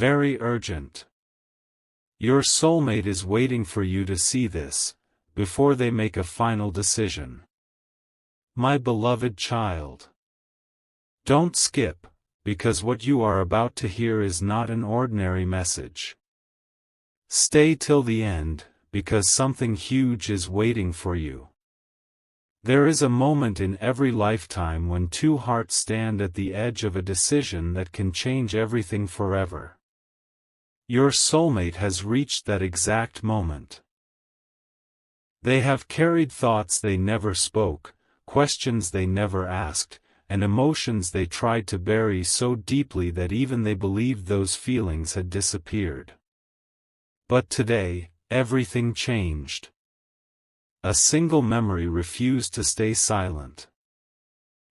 very urgent. Your soulmate is waiting for you to see this, before they make a final decision. My beloved child. Don't skip, because what you are about to hear is not an ordinary message. Stay till the end, because something huge is waiting for you. There is a moment in every lifetime when two hearts stand at the edge of a decision that can change everything forever. Your soulmate has reached that exact moment. They have carried thoughts they never spoke, questions they never asked, and emotions they tried to bury so deeply that even they believed those feelings had disappeared. But today, everything changed. A single memory refused to stay silent.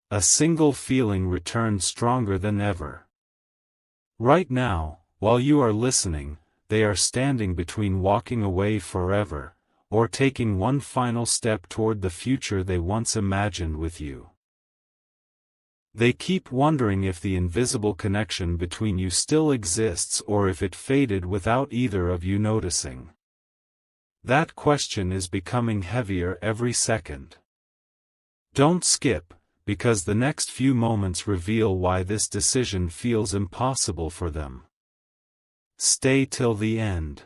A single feeling returned stronger than ever. Right now, while you are listening, they are standing between walking away forever, or taking one final step toward the future they once imagined with you. They keep wondering if the invisible connection between you still exists or if it faded without either of you noticing. That question is becoming heavier every second. Don't skip, because the next few moments reveal why this decision feels impossible for them. Stay till the end.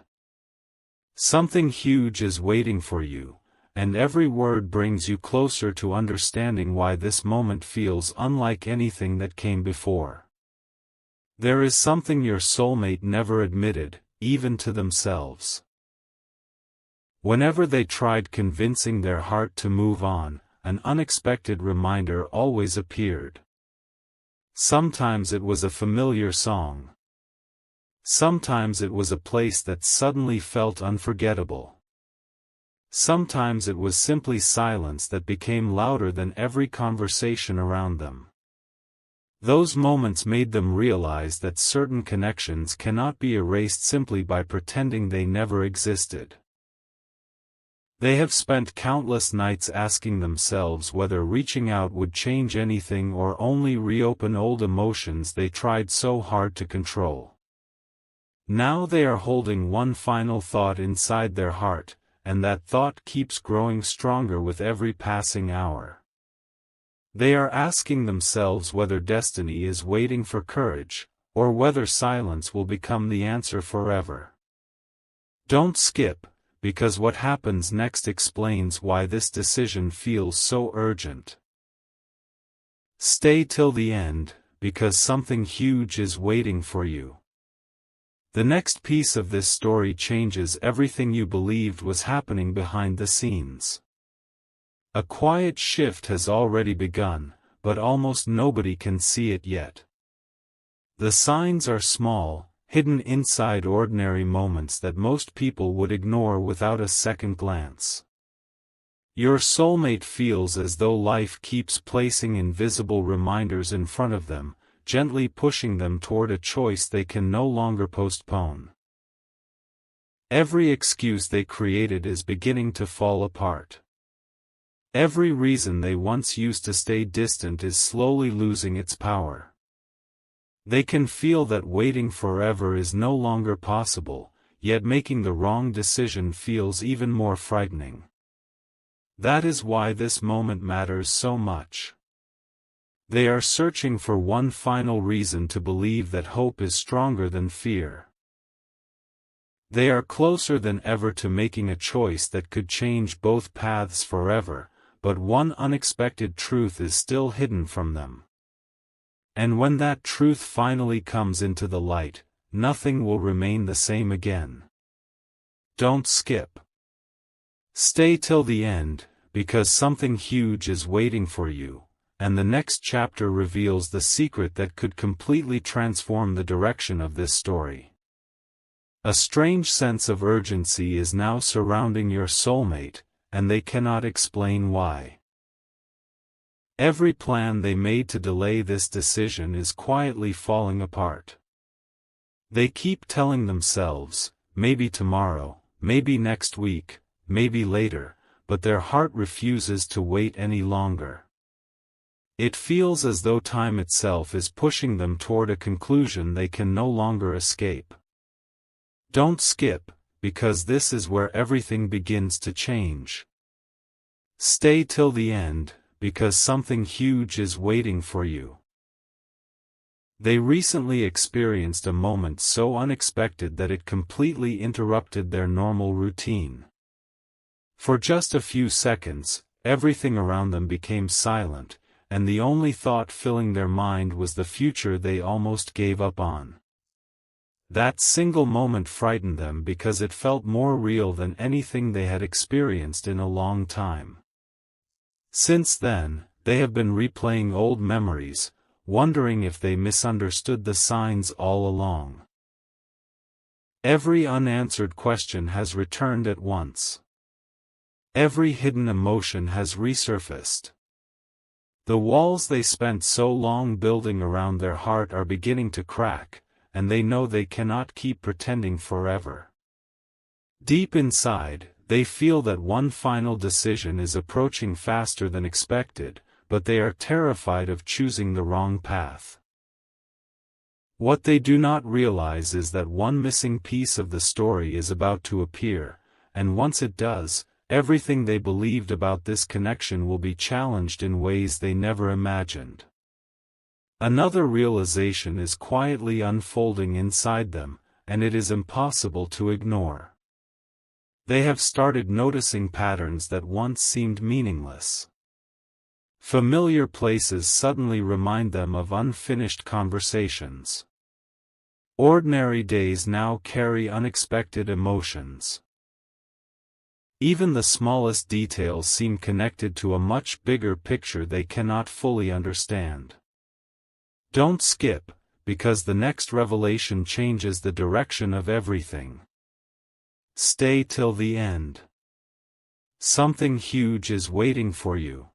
Something huge is waiting for you, and every word brings you closer to understanding why this moment feels unlike anything that came before. There is something your soulmate never admitted, even to themselves. Whenever they tried convincing their heart to move on, an unexpected reminder always appeared. Sometimes it was a familiar song. Sometimes it was a place that suddenly felt unforgettable. Sometimes it was simply silence that became louder than every conversation around them. Those moments made them realize that certain connections cannot be erased simply by pretending they never existed. They have spent countless nights asking themselves whether reaching out would change anything or only reopen old emotions they tried so hard to control. Now they are holding one final thought inside their heart, and that thought keeps growing stronger with every passing hour. They are asking themselves whether destiny is waiting for courage, or whether silence will become the answer forever. Don't skip, because what happens next explains why this decision feels so urgent. Stay till the end, because something huge is waiting for you. The next piece of this story changes everything you believed was happening behind the scenes. A quiet shift has already begun, but almost nobody can see it yet. The signs are small, hidden inside ordinary moments that most people would ignore without a second glance. Your soulmate feels as though life keeps placing invisible reminders in front of them, gently pushing them toward a choice they can no longer postpone. Every excuse they created is beginning to fall apart. Every reason they once used to stay distant is slowly losing its power. They can feel that waiting forever is no longer possible, yet making the wrong decision feels even more frightening. That is why this moment matters so much. They are searching for one final reason to believe that hope is stronger than fear. They are closer than ever to making a choice that could change both paths forever, but one unexpected truth is still hidden from them. And when that truth finally comes into the light, nothing will remain the same again. Don't skip. Stay till the end, because something huge is waiting for you, and the next chapter reveals the secret that could completely transform the direction of this story. A strange sense of urgency is now surrounding your soulmate, and they cannot explain why. Every plan they made to delay this decision is quietly falling apart. They keep telling themselves, maybe tomorrow, maybe next week, maybe later, but their heart refuses to wait any longer. It feels as though time itself is pushing them toward a conclusion they can no longer escape. Don't skip, because this is where everything begins to change. Stay till the end, because something huge is waiting for you. They recently experienced a moment so unexpected that it completely interrupted their normal routine. For just a few seconds, everything around them became silent, and the only thought filling their mind was the future they almost gave up on. That single moment frightened them because it felt more real than anything they had experienced in a long time. Since then, they have been replaying old memories, wondering if they misunderstood the signs all along. Every unanswered question has returned at once. Every hidden emotion has resurfaced. The walls they spent so long building around their heart are beginning to crack, and they know they cannot keep pretending forever. Deep inside, they feel that one final decision is approaching faster than expected, but they are terrified of choosing the wrong path. What they do not realize is that one missing piece of the story is about to appear, and once it does, everything they believed about this connection will be challenged in ways they never imagined. Another realization is quietly unfolding inside them, and it is impossible to ignore. They have started noticing patterns that once seemed meaningless. Familiar places suddenly remind them of unfinished conversations. Ordinary days now carry unexpected emotions. Even the smallest details seem connected to a much bigger picture they cannot fully understand. Don't skip, because the next revelation changes the direction of everything. Stay till the end. Something huge is waiting for you.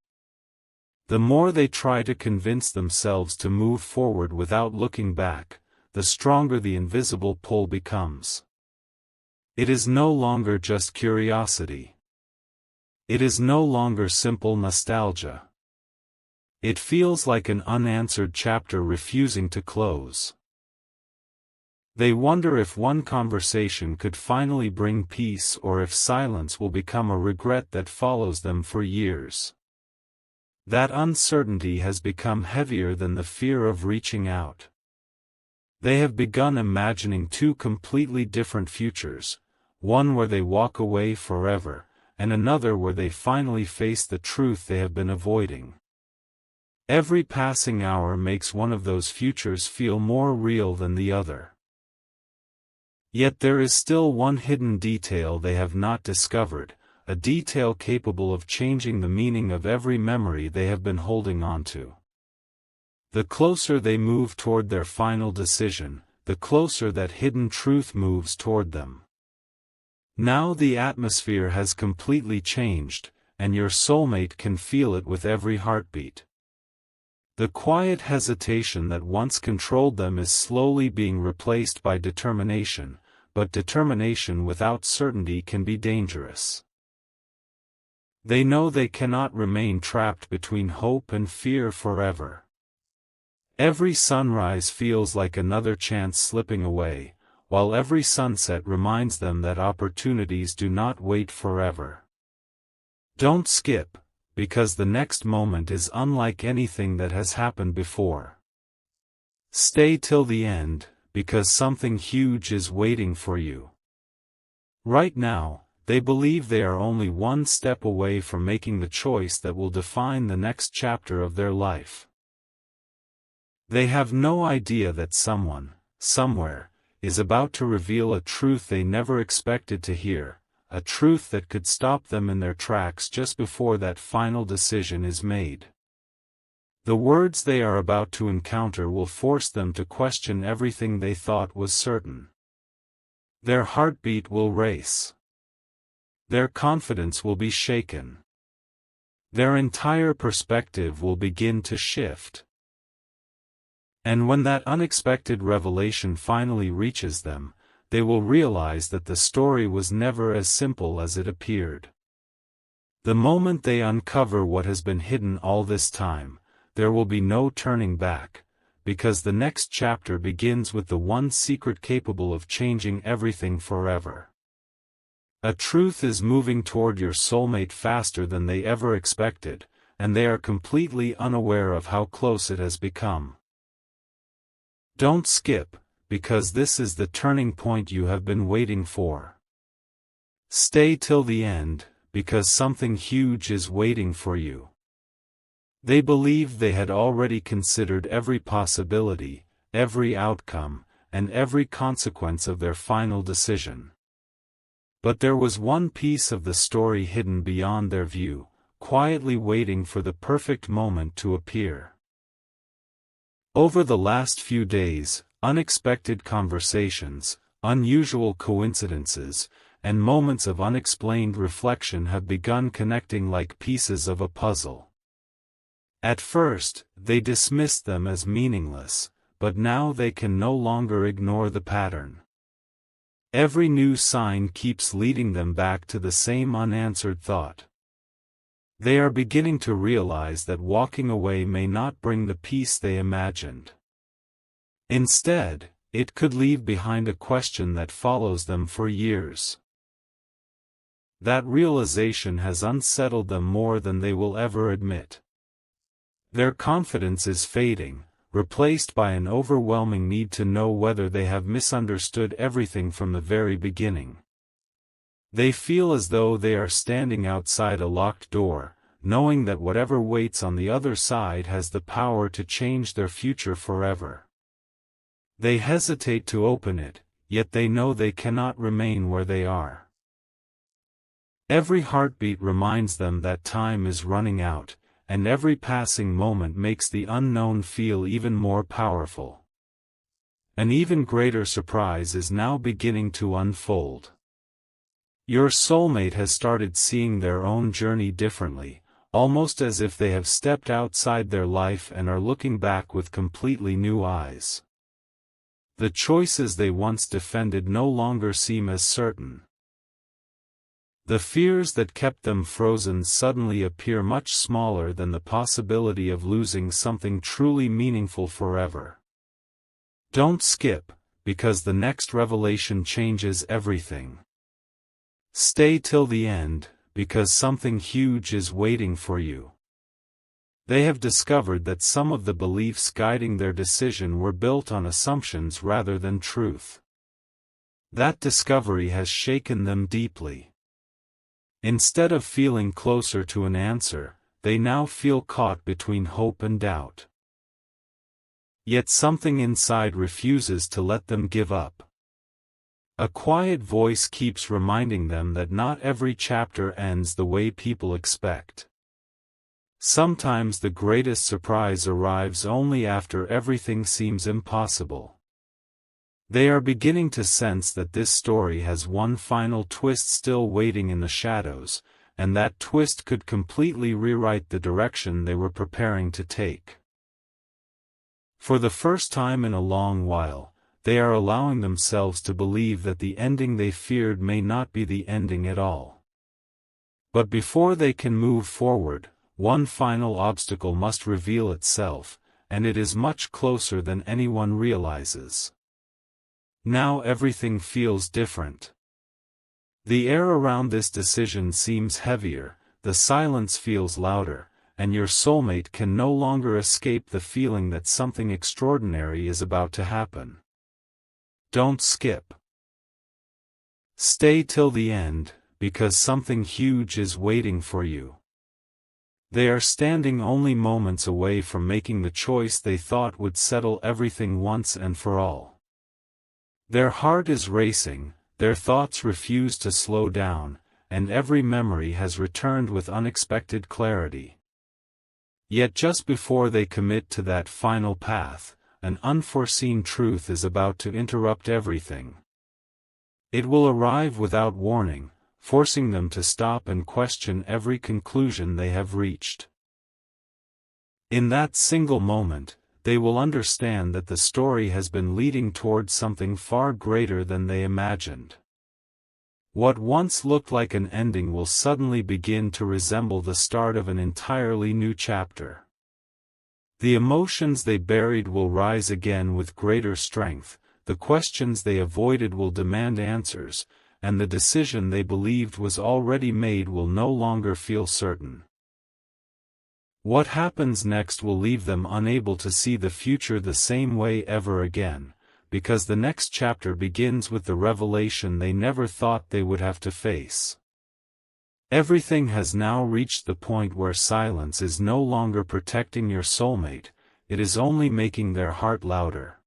The more they try to convince themselves to move forward without looking back, the stronger the invisible pull becomes. It is no longer just curiosity. It is no longer simple nostalgia. It feels like an unanswered chapter refusing to close. They wonder if one conversation could finally bring peace or if silence will become a regret that follows them for years. That uncertainty has become heavier than the fear of reaching out. They have begun imagining two completely different futures, one where they walk away forever, and another where they finally face the truth they have been avoiding. Every passing hour makes one of those futures feel more real than the other. Yet there is still one hidden detail they have not discovered, a detail capable of changing the meaning of every memory they have been holding onto. The closer they move toward their final decision, the closer that hidden truth moves toward them. Now the atmosphere has completely changed, and your soulmate can feel it with every heartbeat. The quiet hesitation that once controlled them is slowly being replaced by determination, but determination without certainty can be dangerous. They know they cannot remain trapped between hope and fear forever. Every sunrise feels like another chance slipping away, while every sunset reminds them that opportunities do not wait forever. Don't skip, because the next moment is unlike anything that has happened before. Stay till the end, because something huge is waiting for you. Right now, they believe they are only one step away from making the choice that will define the next chapter of their life. They have no idea that someone, somewhere, is about to reveal a truth they never expected to hear, a truth that could stop them in their tracks just before that final decision is made. The words they are about to encounter will force them to question everything they thought was certain. Their heartbeat will race. Their confidence will be shaken. Their entire perspective will begin to shift. And when that unexpected revelation finally reaches them, they will realize that the story was never as simple as it appeared. The moment they uncover what has been hidden all this time, there will be no turning back, because the next chapter begins with the one secret capable of changing everything forever. A truth is moving toward your soulmate faster than they ever expected, and they are completely unaware of how close it has become. Don't skip, because this is the turning point you have been waiting for. Stay till the end, because something huge is waiting for you. They believed they had already considered every possibility, every outcome, and every consequence of their final decision. But there was one piece of the story hidden beyond their view, quietly waiting for the perfect moment to appear. Over the last few days, unexpected conversations, unusual coincidences, and moments of unexplained reflection have begun connecting like pieces of a puzzle. At first, they dismissed them as meaningless, but now they can no longer ignore the pattern. Every new sign keeps leading them back to the same unanswered thought. They are beginning to realize that walking away may not bring the peace they imagined. Instead, it could leave behind a question that follows them for years. That realization has unsettled them more than they will ever admit. Their confidence is fading, replaced by an overwhelming need to know whether they have misunderstood everything from the very beginning. They feel as though they are standing outside a locked door, knowing that whatever waits on the other side has the power to change their future forever. They hesitate to open it, yet they know they cannot remain where they are. Every heartbeat reminds them that time is running out, and every passing moment makes the unknown feel even more powerful. An even greater surprise is now beginning to unfold. Your soulmate has started seeing their own journey differently, almost as if they have stepped outside their life and are looking back with completely new eyes. The choices they once defended no longer seem as certain. The fears that kept them frozen suddenly appear much smaller than the possibility of losing something truly meaningful forever. Don't skip, because the next revelation changes everything. Stay till the end, because something huge is waiting for you. They have discovered that some of the beliefs guiding their decision were built on assumptions rather than truth. That discovery has shaken them deeply. Instead of feeling closer to an answer, they now feel caught between hope and doubt. Yet something inside refuses to let them give up. A quiet voice keeps reminding them that not every chapter ends the way people expect. Sometimes the greatest surprise arrives only after everything seems impossible. They are beginning to sense that this story has one final twist still waiting in the shadows, and that twist could completely rewrite the direction they were preparing to take. For the first time in a long while, they are allowing themselves to believe that the ending they feared may not be the ending at all. But before they can move forward, one final obstacle must reveal itself, and it is much closer than anyone realizes. Now everything feels different. The air around this decision seems heavier, the silence feels louder, and your soulmate can no longer escape the feeling that something extraordinary is about to happen. Don't skip. Stay till the end, because something huge is waiting for you. They are standing only moments away from making the choice they thought would settle everything once and for all. Their heart is racing, their thoughts refuse to slow down, and every memory has returned with unexpected clarity. Yet just before they commit to that final path, an unforeseen truth is about to interrupt everything. It will arrive without warning, forcing them to stop and question every conclusion they have reached. In that single moment, they will understand that the story has been leading towards something far greater than they imagined. What once looked like an ending will suddenly begin to resemble the start of an entirely new chapter. The emotions they buried will rise again with greater strength, the questions they avoided will demand answers, and the decision they believed was already made will no longer feel certain. What happens next will leave them unable to see the future the same way ever again, because the next chapter begins with the revelation they never thought they would have to face. Everything has now reached the point where silence is no longer protecting your soulmate, it is only making their heart louder.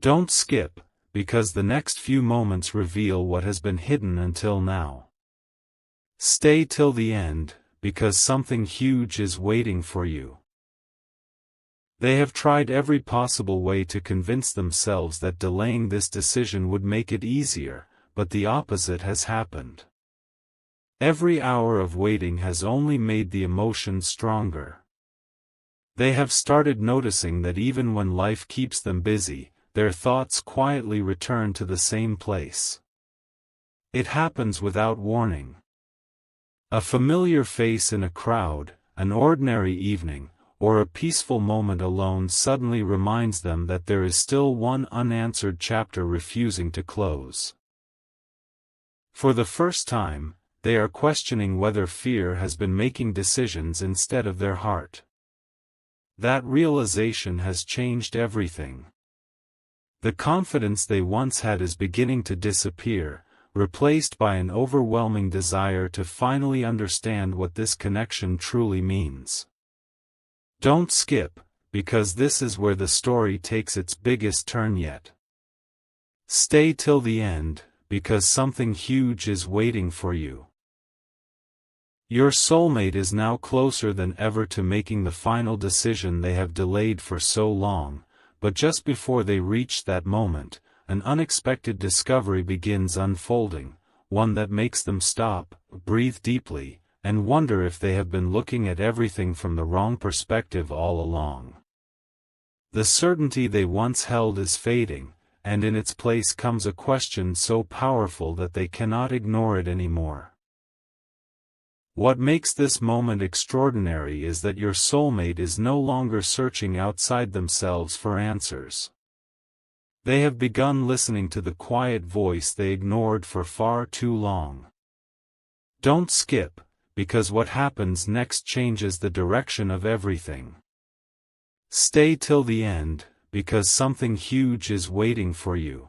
Don't skip, because the next few moments reveal what has been hidden until now. Stay till the end, because something huge is waiting for you. They have tried every possible way to convince themselves that delaying this decision would make it easier, but the opposite has happened. Every hour of waiting has only made the emotion stronger. They have started noticing that even when life keeps them busy, their thoughts quietly return to the same place. It happens without warning. A familiar face in a crowd, an ordinary evening, or a peaceful moment alone suddenly reminds them that there is still one unanswered chapter refusing to close. For the first time, they are questioning whether fear has been making decisions instead of their heart. That realization has changed everything. The confidence they once had is beginning to disappear, replaced by an overwhelming desire to finally understand what this connection truly means. Don't skip, because this is where the story takes its biggest turn yet. Stay till the end, because something huge is waiting for you. Your soulmate is now closer than ever to making the final decision they have delayed for so long, but just before they reach that moment, an unexpected discovery begins unfolding, one that makes them stop, breathe deeply, and wonder if they have been looking at everything from the wrong perspective all along. The certainty they once held is fading, and in its place comes a question so powerful that they cannot ignore it anymore. What makes this moment extraordinary is that your soulmate is no longer searching outside themselves for answers. They have begun listening to the quiet voice they ignored for far too long. Don't skip, because what happens next changes the direction of everything. Stay till the end, because something huge is waiting for you.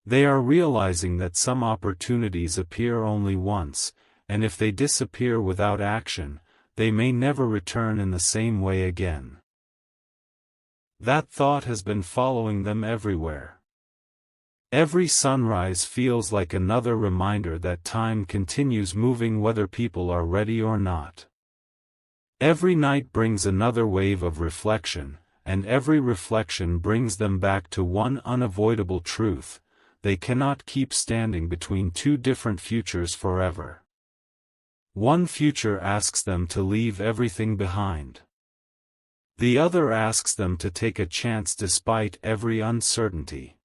They are realizing that some opportunities appear only once, and if they disappear without action, they may never return in the same way again. That thought has been following them everywhere. Every sunrise feels like another reminder that time continues moving whether people are ready or not. Every night brings another wave of reflection, and every reflection brings them back to one unavoidable truth: they cannot keep standing between two different futures forever. One future asks them to leave everything behind. The other asks them to take a chance despite every uncertainty.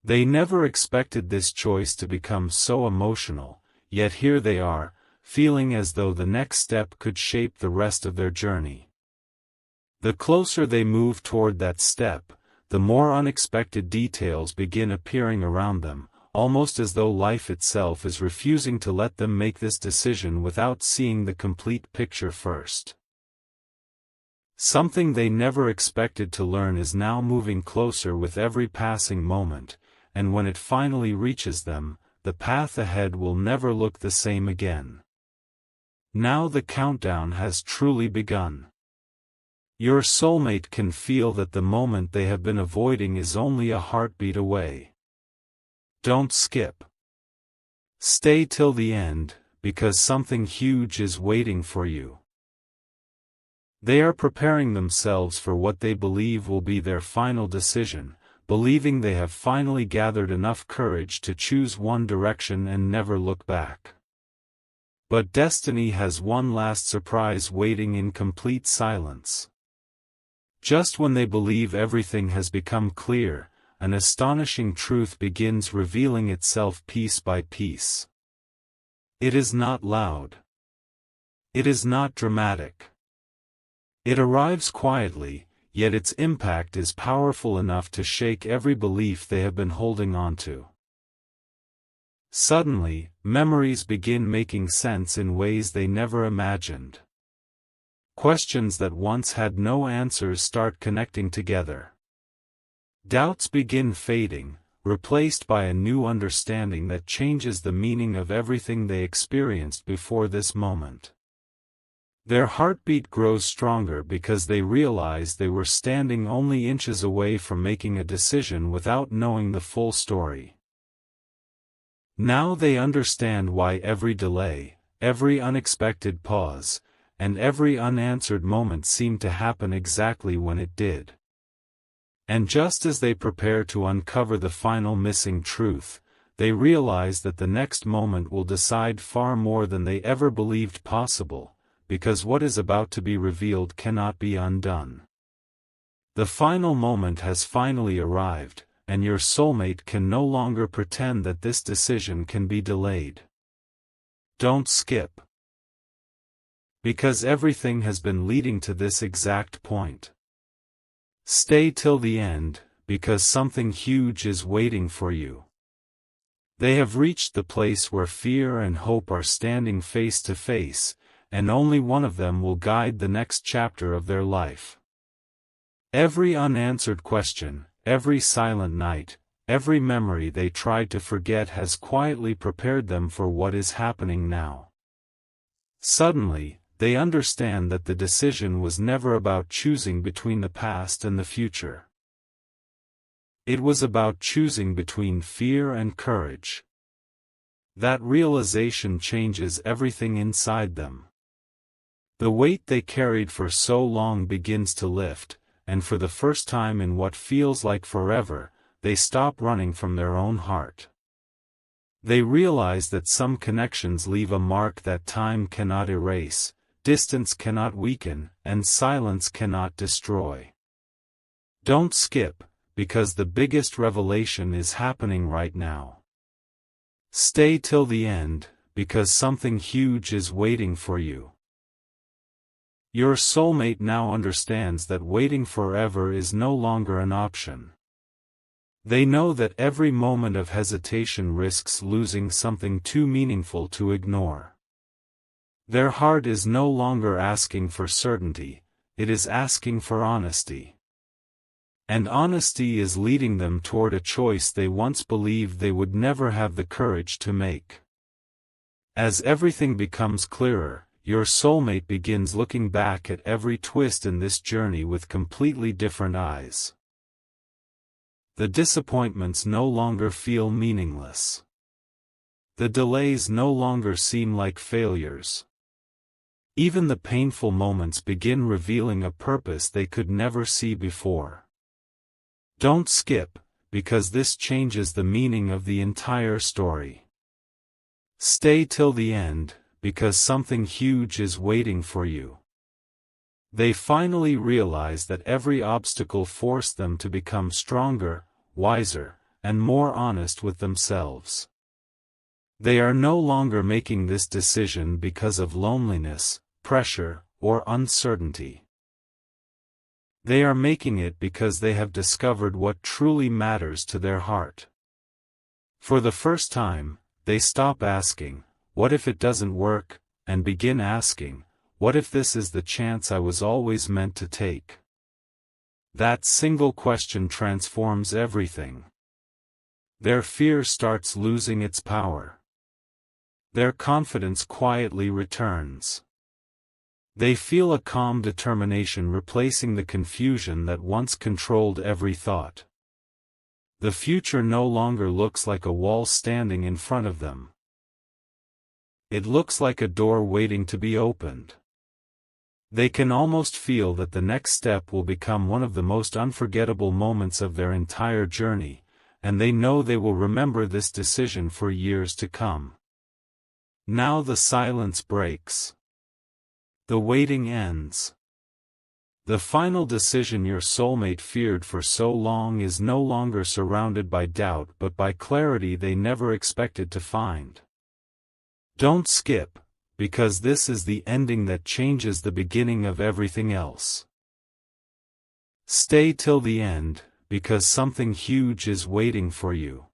They never expected this choice to become so emotional, yet here they are, feeling as though the next step could shape the rest of their journey. The closer they move toward that step, the more unexpected details begin appearing around them, almost as though life itself is refusing to let them make this decision without seeing the complete picture first. Something they never expected to learn is now moving closer with every passing moment, and when it finally reaches them, the path ahead will never look the same again. Now the countdown has truly begun. Your soulmate can feel that the moment they have been avoiding is only a heartbeat away. Don't skip. Stay till the end, because something huge is waiting for you. They are preparing themselves for what they believe will be their final decision, believing they have finally gathered enough courage to choose one direction and never look back. But destiny has one last surprise waiting in complete silence. Just when they believe everything has become clear, an astonishing truth begins revealing itself piece by piece. It is not loud. It is not dramatic. It arrives quietly, yet its impact is powerful enough to shake every belief they have been holding onto. Suddenly, memories begin making sense in ways they never imagined. Questions that once had no answers start connecting together. Doubts begin fading, replaced by a new understanding that changes the meaning of everything they experienced before this moment. Their heartbeat grows stronger because they realize they were standing only inches away from making a decision without knowing the full story. Now they understand why every delay, every unexpected pause, and every unanswered moment seemed to happen exactly when it did. And just as they prepare to uncover the final missing truth, they realize that the next moment will decide far more than they ever believed possible, because what is about to be revealed cannot be undone. The final moment has finally arrived, and your soulmate can no longer pretend that this decision can be delayed. Don't skip. Because everything has been leading to this exact point. Stay till the end, because something huge is waiting for you. They have reached the place where fear and hope are standing face to face, and only one of them will guide the next chapter of their life. Every unanswered question, every silent night, every memory they tried to forget has quietly prepared them for what is happening now. Suddenly, they understand that the decision was never about choosing between the past and the future. It was about choosing between fear and courage. That realization changes everything inside them. The weight they carried for so long begins to lift, and for the first time in what feels like forever, they stop running from their own heart. They realize that some connections leave a mark that time cannot erase, distance cannot weaken, and silence cannot destroy. Don't skip, because the biggest revelation is happening right now. Stay till the end, because something huge is waiting for you. Your soulmate now understands that waiting forever is no longer an option. They know that every moment of hesitation risks losing something too meaningful to ignore. Their heart is no longer asking for certainty, it is asking for honesty. And honesty is leading them toward a choice they once believed they would never have the courage to make. As everything becomes clearer, your soulmate begins looking back at every twist in this journey with completely different eyes. The disappointments no longer feel meaningless. The delays no longer seem like failures. Even the painful moments begin revealing a purpose they could never see before. Don't skip, because this changes the meaning of the entire story. Stay till the end, because something huge is waiting for you. They finally realize that every obstacle forced them to become stronger, wiser, and more honest with themselves. They are no longer making this decision because of loneliness, pressure, or uncertainty. They are making it because they have discovered what truly matters to their heart. For the first time, they stop asking, "What if it doesn't work?" and begin asking, "What if this is the chance I was always meant to take?" That single question transforms everything. Their fear starts losing its power. Their confidence quietly returns. They feel a calm determination replacing the confusion that once controlled every thought. The future no longer looks like a wall standing in front of them. It looks like a door waiting to be opened. They can almost feel that the next step will become one of the most unforgettable moments of their entire journey, and they know they will remember this decision for years to come. Now the silence breaks. The waiting ends. The final decision your soulmate feared for so long is no longer surrounded by doubt but by clarity they never expected to find. Don't skip, because this is the ending that changes the beginning of everything else. Stay till the end, because something huge is waiting for you.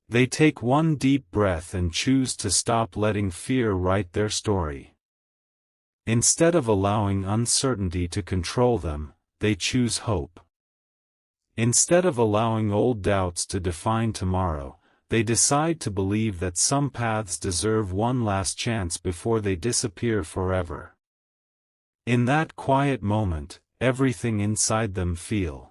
They take one deep breath and choose to stop letting fear write their story. Instead of allowing uncertainty to control them, they choose hope. Instead of allowing old doubts to define tomorrow, they decide to believe that some paths deserve one last chance before they disappear forever. In that quiet moment, everything inside them feels